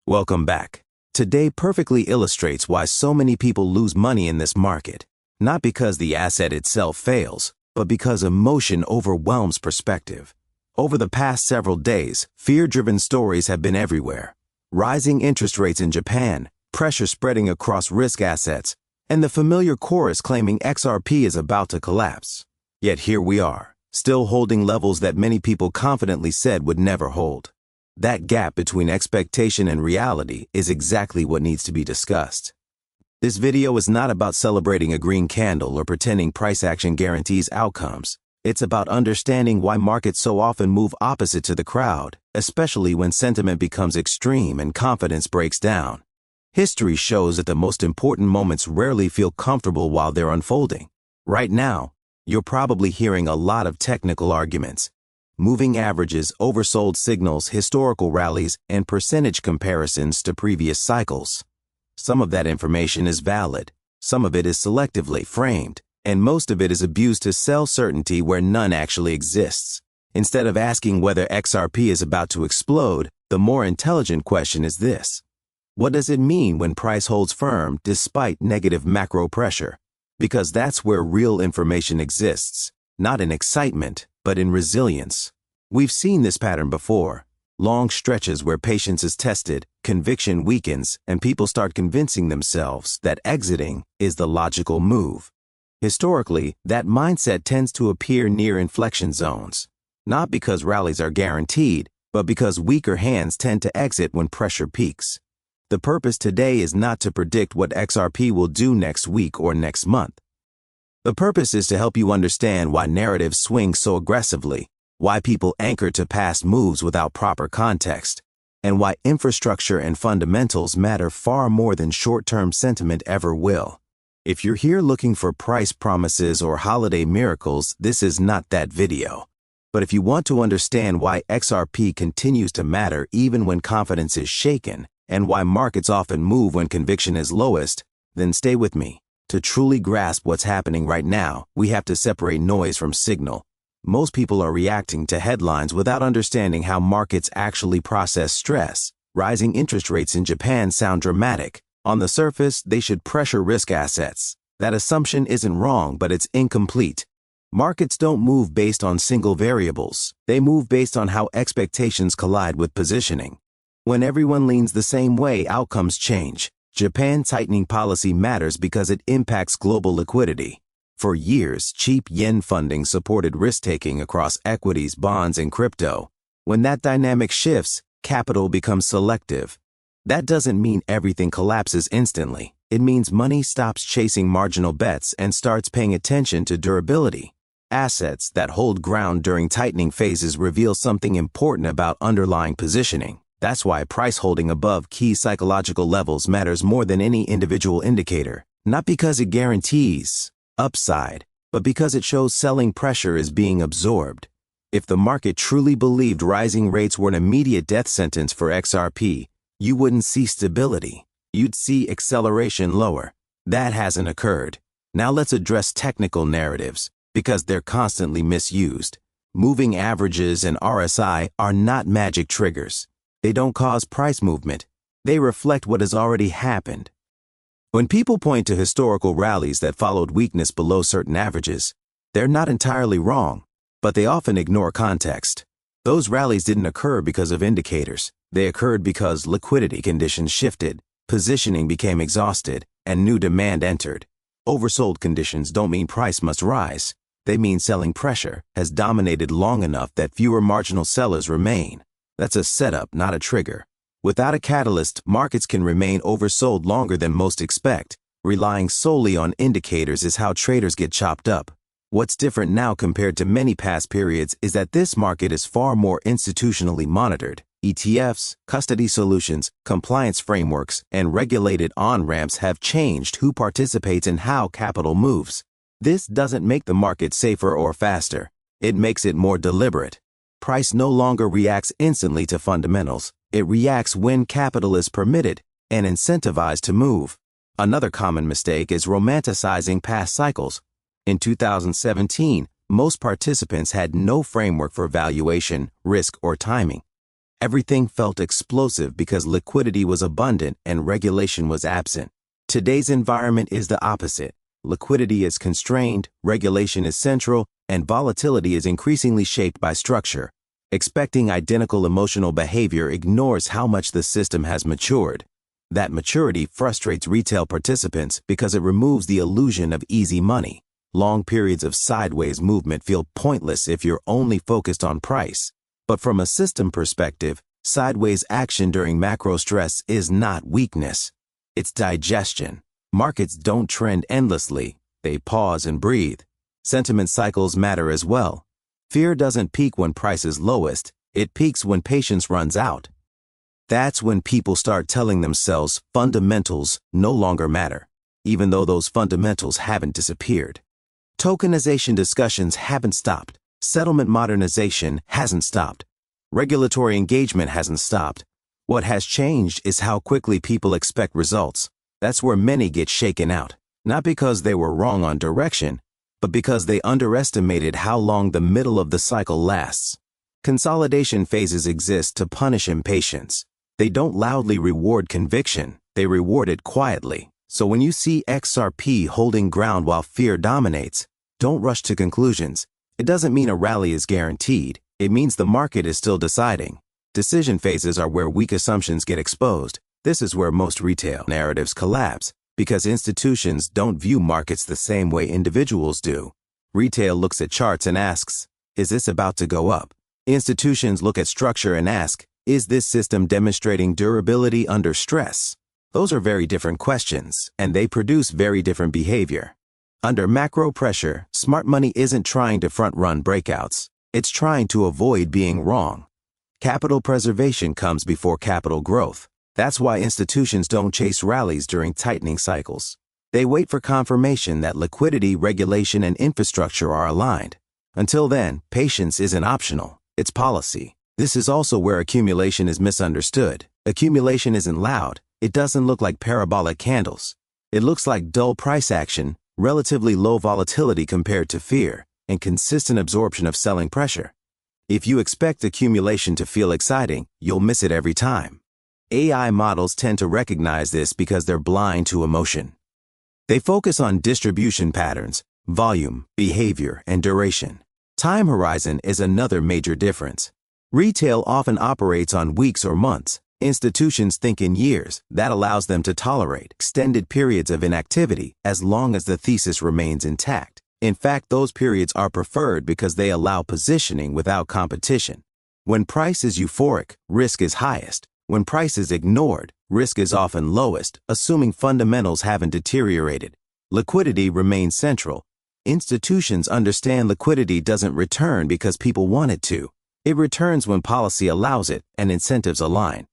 Welcome back. Today perfectly illustrates why so many people lose money in this market. Not because the asset itself fails, but because emotion overwhelms perspective. Over the past several days, fear-driven stories have been everywhere. Rising interest rates in Japan, pressure spreading across risk assets, and the familiar chorus claiming XRP is about to collapse. Yet here we are, still holding levels that many people confidently said would never hold. That gap between expectation and reality is exactly what needs to be discussed. This video is not about celebrating a green candle or pretending price action guarantees outcomes. It's about understanding why markets so often move opposite to the crowd, especially when sentiment becomes extreme and confidence breaks down. History shows that the most important moments rarely feel comfortable while they're unfolding. Right now, you're probably hearing a lot of technical arguments. Moving averages, oversold signals, historical rallies, and percentage comparisons to previous cycles. Some of that information is valid, some of it is selectively framed, and most of it is abused to sell certainty where none actually exists. Instead of asking whether XRP is about to explode, the more intelligent question is this. What does it mean when price holds firm despite negative macro pressure? Because that's where real information exists, not in excitement, but in resilience. We've seen this pattern before. Long stretches where patience is tested, conviction weakens, and people start convincing themselves that exiting is the logical move. Historically, that mindset tends to appear near inflection zones, not because rallies are guaranteed, but because weaker hands tend to exit when pressure peaks. The purpose today is not to predict what XRP will do next week or next month. The purpose is to help you understand why narratives swing so aggressively, why people anchor to past moves without proper context, and why infrastructure and fundamentals matter far more than short-term sentiment ever will. If you're here looking for price promises or holiday miracles, this is not that video. But if you want to understand why XRP continues to matter even when confidence is shaken, and why markets often move when conviction is lowest, then stay with me. To truly grasp what's happening right now, we have to separate noise from signal. Most people are reacting to headlines without understanding how markets actually process stress. Rising interest rates in Japan sound dramatic. On the surface, they should pressure risk assets. That assumption isn't wrong, but it's incomplete. Markets don't move based on single variables. They move based on how expectations collide with positioning. When everyone leans the same way, outcomes change. Japan tightening policy matters because it impacts global liquidity. For years, cheap yen funding supported risk-taking across equities, bonds, and crypto. When that dynamic shifts, capital becomes selective. That doesn't mean everything collapses instantly. It means money stops chasing marginal bets and starts paying attention to durability. Assets that hold ground during tightening phases reveal something important about underlying positioning. That's why price holding above key psychological levels matters more than any individual indicator. Not because it guarantees upside, but because it shows selling pressure is being absorbed. If the market truly believed rising rates were an immediate death sentence for XRP, you wouldn't see stability. You'd see acceleration lower. That hasn't occurred. Now let's address technical narratives, because they're constantly misused. Moving averages and RSI are not magic triggers. They don't cause price movement. They reflect what has already happened. When people point to historical rallies that followed weakness below certain averages, they're not entirely wrong, but they often ignore context. Those rallies didn't occur because of indicators. They occurred because liquidity conditions shifted, positioning became exhausted, and new demand entered. Oversold conditions don't mean price must rise. They mean selling pressure has dominated long enough that fewer marginal sellers remain. That's a setup, not a trigger. Without a catalyst, markets can remain oversold longer than most expect. Relying solely on indicators is how traders get chopped up. What's different now compared to many past periods is that this market is far more institutionally monitored. ETFs, custody solutions, compliance frameworks, and regulated on-ramps have changed who participates and how capital moves. This doesn't make the market safer or faster. It makes it more deliberate. Price no longer reacts instantly to fundamentals. It reacts when capital is permitted and incentivized to move. Another common mistake is romanticizing past cycles. In 2017, most participants had no framework for valuation, risk, or timing. Everything felt explosive because liquidity was abundant and regulation was absent. Today's environment is the opposite. Liquidity is constrained, regulation is central, and volatility is increasingly shaped by structure. Expecting identical emotional behavior ignores how much the system has matured. That maturity frustrates retail participants because it removes the illusion of easy money. Long periods of sideways movement feel pointless if you're only focused on price. But from a system perspective, sideways action during macro stress is not weakness. It's digestion. Markets don't trend endlessly. They pause and breathe. Sentiment cycles matter as well. Fear doesn't peak when price is lowest. It peaks when patience runs out. That's when people start telling themselves fundamentals no longer matter, even though those fundamentals haven't disappeared. Tokenization discussions haven't stopped. Settlement modernization hasn't stopped. Regulatory engagement hasn't stopped. What has changed is how quickly people expect results. That's where many get shaken out, not because they were wrong on direction, but because they underestimated how long the middle of the cycle lasts. Consolidation phases exist to punish impatience. They don't loudly reward conviction, they reward it quietly. So when you see XRP holding ground while fear dominates, don't rush to conclusions. It doesn't mean a rally is guaranteed. It means the market is still deciding. Decision phases are where weak assumptions get exposed. This is where most retail narratives collapse, because institutions don't view markets the same way individuals do. Retail looks at charts and asks, is this about to go up? Institutions look at structure and ask, is this system demonstrating durability under stress? Those are very different questions, and they produce very different behavior. Under macro pressure, smart money isn't trying to front-run breakouts. It's trying to avoid being wrong. Capital preservation comes before capital growth. That's why institutions don't chase rallies during tightening cycles. They wait for confirmation that liquidity, regulation, and infrastructure are aligned. Until then, patience isn't optional. It's policy. This is also where accumulation is misunderstood. Accumulation isn't loud. It doesn't look like parabolic candles. It looks like dull price action, relatively low volatility compared to fear, and consistent absorption of selling pressure. If you expect accumulation to feel exciting, you'll miss it every time. AI models tend to recognize this because they're blind to emotion. They focus on distribution patterns, volume, behavior, and duration. Time horizon is another major difference. Retail often operates on weeks or months. Institutions think in years. That allows them to tolerate extended periods of inactivity as long as the thesis remains intact. In fact, those periods are preferred because they allow positioning without competition. When price is euphoric, risk is highest. When price is ignored, risk is often lowest, assuming fundamentals haven't deteriorated. Liquidity remains central. Institutions understand liquidity doesn't return because people want it to. It returns when policy allows it and incentives align.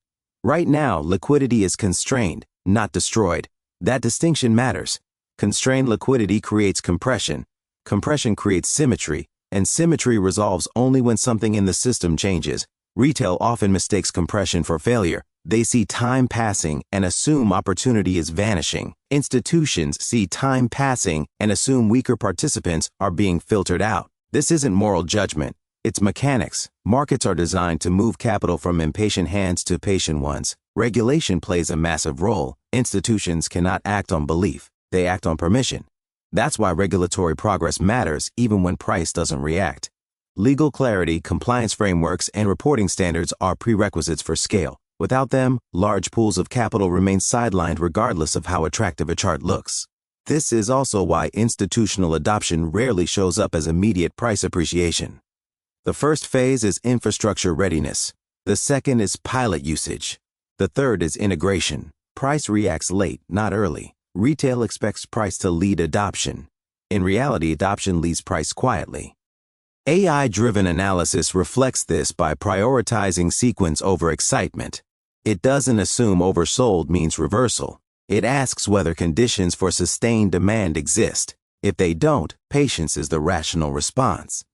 Right now, liquidity is constrained, not destroyed. That distinction matters. Constrained liquidity creates compression. Compression creates symmetry, and symmetry resolves only when something in the system changes. Retail often mistakes compression for failure. They see time passing and assume opportunity is vanishing. Institutions see time passing and assume weaker participants are being filtered out. This isn't moral judgment. It's mechanics. Markets are designed to move capital from impatient hands to patient ones. Regulation plays a massive role. Institutions cannot act on belief. They act on permission. That's why regulatory progress matters even when price doesn't react. Legal clarity, compliance frameworks, and reporting standards are prerequisites for scale. Without them, large pools of capital remain sidelined regardless of how attractive a chart looks. This is also why institutional adoption rarely shows up as immediate price appreciation. The first phase is infrastructure readiness. The second is pilot usage. The third is integration. Price reacts late, not early. Retail expects price to lead adoption. In reality, adoption leads price quietly. AI-driven analysis reflects this by prioritizing sequence over excitement. It doesn't assume oversold means reversal. It asks whether conditions for sustained demand exist. If they don't, patience is the rational response.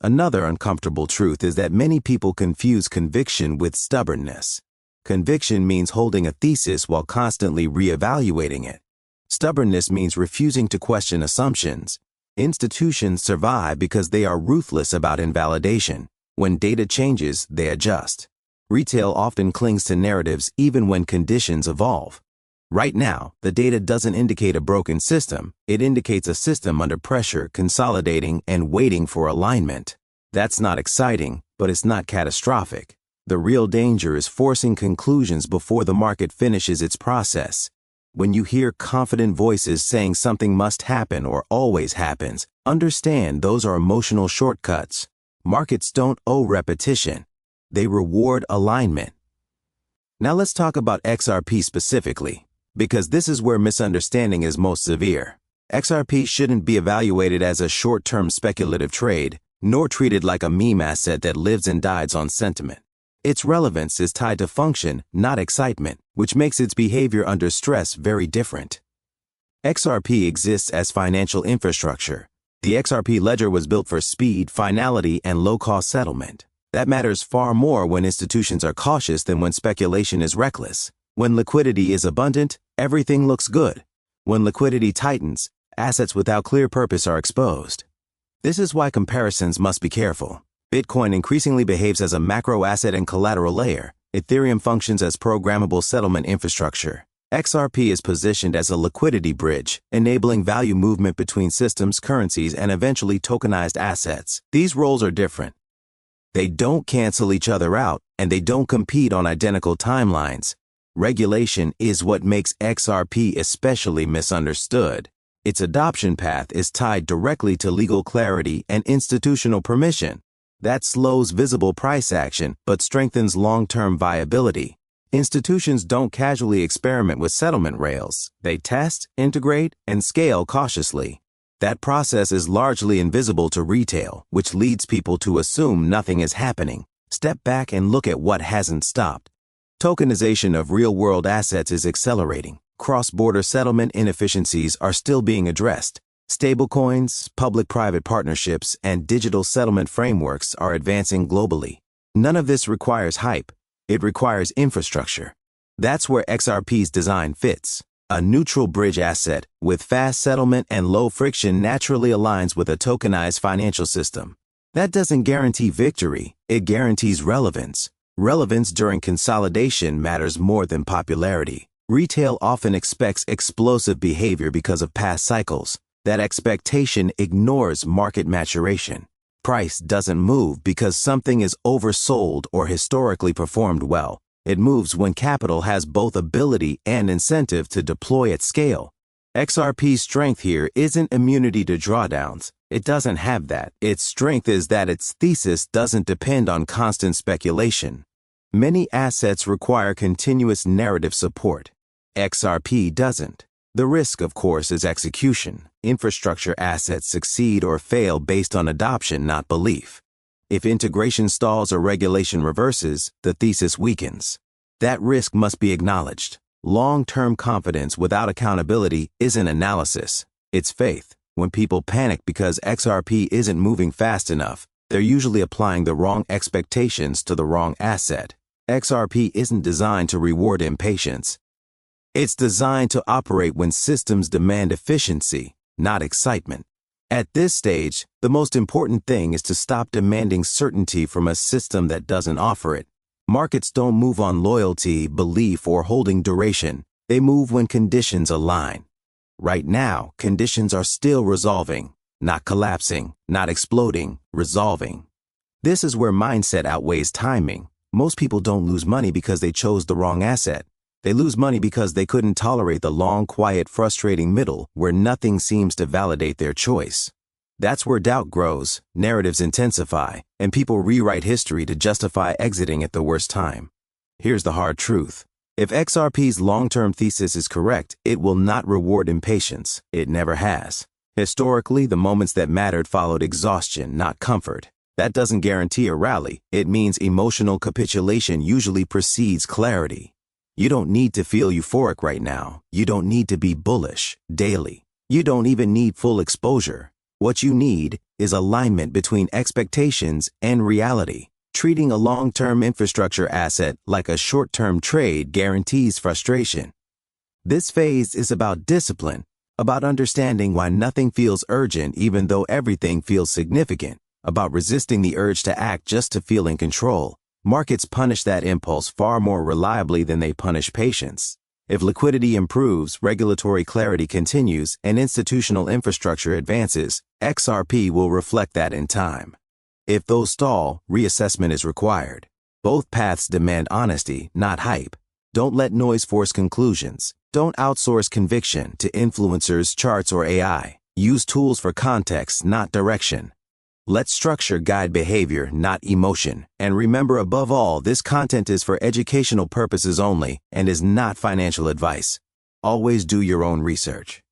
Another uncomfortable truth is that many people confuse conviction with stubbornness. Conviction means holding a thesis while constantly reevaluating it. Stubbornness means refusing to question assumptions. Institutions survive because they are ruthless about invalidation. When data changes, they adjust. Retail often clings to narratives even when conditions evolve. Right now, the data doesn't indicate a broken system. It indicates a system under pressure, consolidating, and waiting for alignment. That's not exciting, but it's not catastrophic. The real danger is forcing conclusions before the market finishes its process. When you hear confident voices saying something must happen or always happens, understand those are emotional shortcuts. Markets don't owe repetition. They reward alignment. Now let's talk about XRP specifically, because this is where misunderstanding is most severe. XRP shouldn't be evaluated as a short-term speculative trade, nor treated like a meme asset that lives and dies on sentiment. Its relevance is tied to function, not excitement, which makes its behavior under stress very different. XRP exists as financial infrastructure. The XRP ledger was built for speed, finality, and low-cost settlement. That matters far more when institutions are cautious than when speculation is reckless. When liquidity is abundant, everything looks good. When liquidity tightens, assets without clear purpose are exposed. This is why comparisons must be careful. Bitcoin increasingly behaves as a macro asset and collateral layer. Ethereum functions as programmable settlement infrastructure. XRP is positioned as a liquidity bridge, enabling value movement between systems, currencies, and eventually tokenized assets. These roles are different. They don't cancel each other out, and they don't compete on identical timelines. Regulation is what makes XRP especially misunderstood. Its adoption path is tied directly to legal clarity and institutional permission. That slows visible price action, but strengthens long-term viability. Institutions don't casually experiment with settlement rails. They test, integrate, and scale cautiously. That process is largely invisible to retail, which leads people to assume nothing is happening. Step back and look at what hasn't stopped. Tokenization of real-world assets is accelerating. Cross-border settlement inefficiencies are still being addressed. Stablecoins, public-private partnerships, and digital settlement frameworks are advancing globally. None of this requires hype. It requires infrastructure. That's where XRP's design fits. A neutral bridge asset with fast settlement and low friction naturally aligns with a tokenized financial system. That doesn't guarantee victory. It guarantees relevance. Relevance during consolidation matters more than popularity. Retail often expects explosive behavior because of past cycles. That expectation ignores market maturation. Price doesn't move because something is oversold or historically performed well. It moves when capital has both ability and incentive to deploy at scale. XRP's strength here isn't immunity to drawdowns. It doesn't have that. Its strength is that its thesis doesn't depend on constant speculation. Many assets require continuous narrative support. XRP doesn't. The risk, of course, is execution. Infrastructure assets succeed or fail based on adoption, not belief. If integration stalls or regulation reverses, the thesis weakens. That risk must be acknowledged. Long-term confidence without accountability isn't analysis. It's faith. When people panic because XRP isn't moving fast enough, they're usually applying the wrong expectations to the wrong asset. XRP isn't designed to reward impatience. It's designed to operate when systems demand efficiency, not excitement. At this stage, the most important thing is to stop demanding certainty from a system that doesn't offer it. Markets don't move on loyalty, belief, or holding duration. They move when conditions align. Right now, conditions are still resolving, not collapsing, not exploding, resolving. This is where mindset outweighs timing. Most people don't lose money because they chose the wrong asset. They lose money because they couldn't tolerate the long, quiet, frustrating middle where nothing seems to validate their choice. That's where doubt grows, narratives intensify, and people rewrite history to justify exiting at the worst time. Here's the hard truth. If XRP's long-term thesis is correct, it will not reward impatience. It never has. Historically, the moments that mattered followed exhaustion, not comfort. That doesn't guarantee a rally. It means emotional capitulation usually precedes clarity. You don't need to feel euphoric right now. You don't need to be bullish daily. You don't even need full exposure. What you need is alignment between expectations and reality. Treating a long-term infrastructure asset like a short-term trade guarantees frustration. This phase is about discipline, about understanding why nothing feels urgent even though everything feels significant, about resisting the urge to act just to feel in control. Markets punish that impulse far more reliably than they punish patience. If liquidity improves, regulatory clarity continues, and institutional infrastructure advances, XRP will reflect that in time. If those stall, reassessment is required. Both paths demand honesty, not hype. Don't let noise force conclusions. Don't outsource conviction to influencers, charts, or AI. Use tools for context, not direction. Let structure guide behavior, not emotion. And remember, above all, this content is for educational purposes only and is not financial advice. Always do your own research.